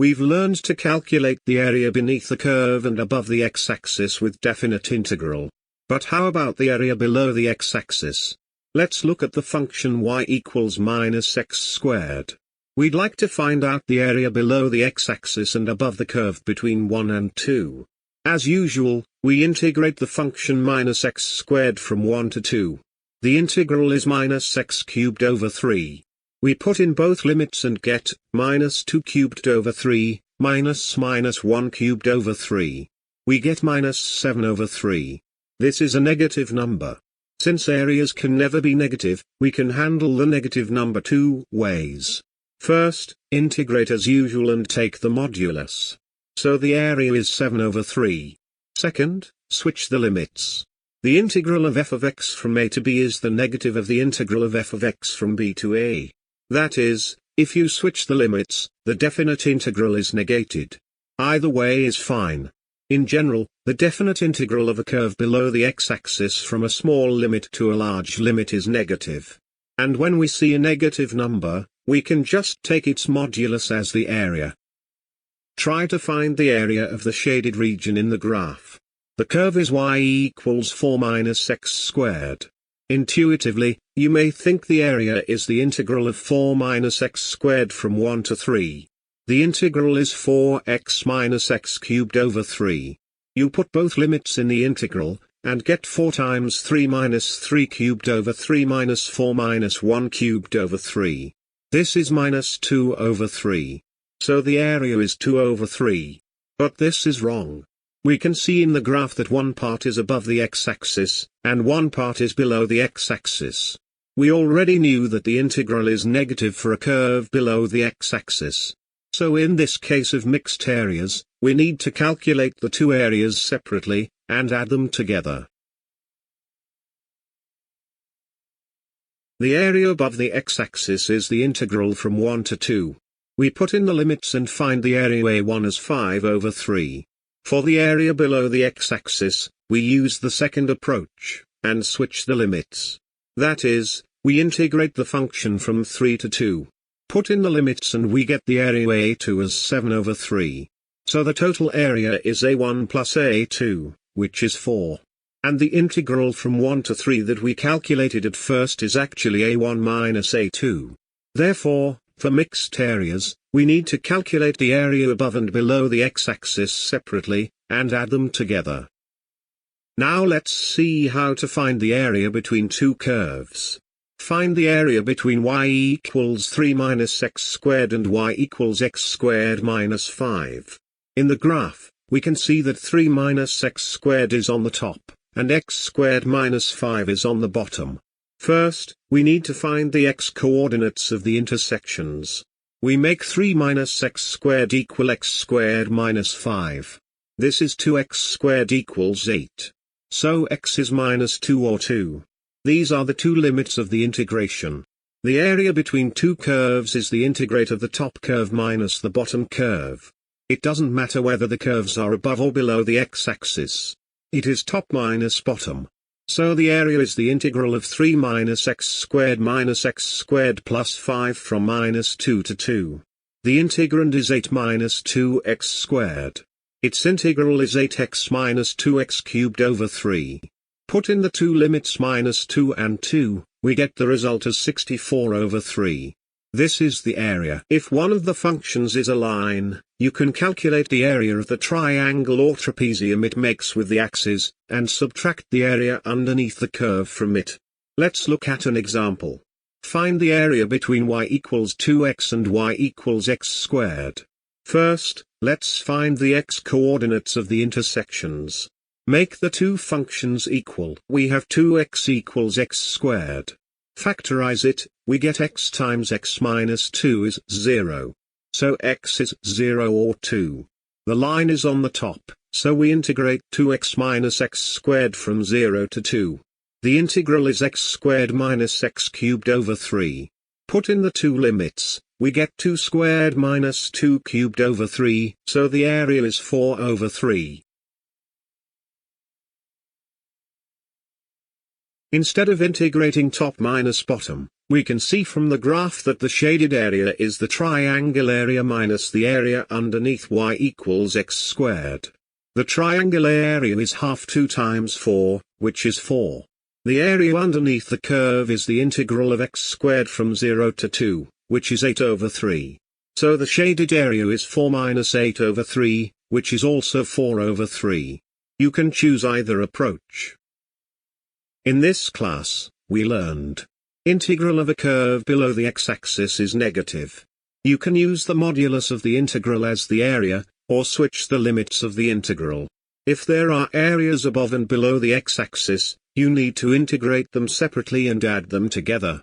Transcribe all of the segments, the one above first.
We've learned to calculate the area beneath the curve and above the x-axis with definite integral. But how about the area below the x-axis? Let's look at the function y equals minus x squared. We'd like to find out the area below the x-axis and above the curve between 1 and 2. As usual, we integrate the function minus x squared from 1 to 2. The integral is minus x cubed over 3. We put in both limits and get minus 2 cubed over 3, minus 1 cubed over 3. We get minus 7 over 3. This is a negative number. Since areas can never be negative, we can handle the negative number two ways. First, integrate as usual and take the modulus. So the area is 7 over 3. Second, switch the limits. The integral of f of x from a to b is the negative of the integral of f of x from b to a. That is, if you switch the limits, the definite integral is negated. Either way is fine. In general, the definite integral of a curve below the x-axis from a small limit to a large limit is negative. And when we see a negative number, we can just take its modulus as the area. Try to find the area of the shaded region in the graph. The curve is y equals 4 minus x squared. Intuitively, you may think the area is the integral of 4 minus x squared from 1 to 3. The integral is 4x minus x cubed over 3. You put both limits in the integral, and get 4 times 3 minus 3 cubed over 3 minus 4 minus 1 cubed over 3. This is minus 2 over 3. So the area is 2 over 3. But this is wrong. We can see in the graph that one part is above the x-axis, and one part is below the x-axis. We already knew that the integral is negative for a curve below the x-axis. So in this case of mixed areas, we need to calculate the two areas separately, and add them together. The area above the x-axis is the integral from 1 to 2. We put in the limits and find the area a1 as 5 over 3. For the area below the x-axis, we use the second approach, and switch the limits. That is, we integrate the function from 3 to 2. Put in the limits and we get the area a2 as 7 over 3. So the total area is a1 plus a2, which is 4. And the integral from 1 to 3 that we calculated at first is actually a1 minus a2. Therefore, for mixed areas, we need to calculate the area above and below the x-axis separately, and add them together. Now let's see how to find the area between two curves. Find the area between y equals 3 minus x squared and y equals x squared minus 5. In the graph, we can see that 3 minus x squared is on the top, and x squared minus 5 is on the bottom. First, we need to find the x-coordinates of the intersections. We make 3 minus x squared equal x squared minus 5. This is 2x squared equals 8. So x is minus 2 or 2. These are the two limits of the integration. The area between two curves is the integrate of the top curve minus the bottom curve. It doesn't matter whether the curves are above or below the x-axis. It is top minus bottom. So the area is the integral of 3 minus x squared plus 5 from minus 2 to 2. The integrand is 8 minus 2x squared. Its integral is 8x minus 2x cubed over 3. Put in the two limits minus 2 and 2, we get the result as 64 over 3. This is the area. If one of the functions is a line, you can calculate the area of the triangle or trapezium it makes with the axes, and subtract the area underneath the curve from it. Let's look at an example. Find the area between y equals 2x and y equals x squared. First, let's find the x-coordinates of the intersections. Make the two functions equal. We have 2x equals x squared. Factorize it, we get x times x minus 2 is 0. So x is 0 or 2. The line is on the top, so we integrate 2x minus x squared from 0 to 2. The integral is x squared minus x cubed over 3. Put in the two limits, we get 2 squared minus 2 cubed over 3, so the area is 4 over 3. Instead of integrating top minus bottom, We can see from the graph that the shaded area is the triangle area minus the area underneath y equals x squared. The triangle area is half 2 times 4, which is 4. The area underneath the curve is the integral of x squared from 0 to 2, which is 8 over 3. So the shaded area is 4 minus 8 over 3, which is also 4 over 3. You can choose either approach. In this class, we learned: integral of a curve below the x-axis is negative. You can use the modulus of the integral as the area, or switch the limits of the integral. If there are areas above and below the x-axis, you need to integrate them separately and add them together.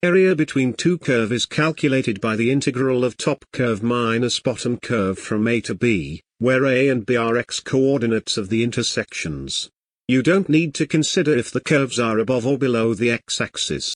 Area between two curve is calculated by the integral of top curve minus bottom curve from a to b, where a and b are x-coordinates of the intersections. You don't need to consider if the curves are above or below the x-axis.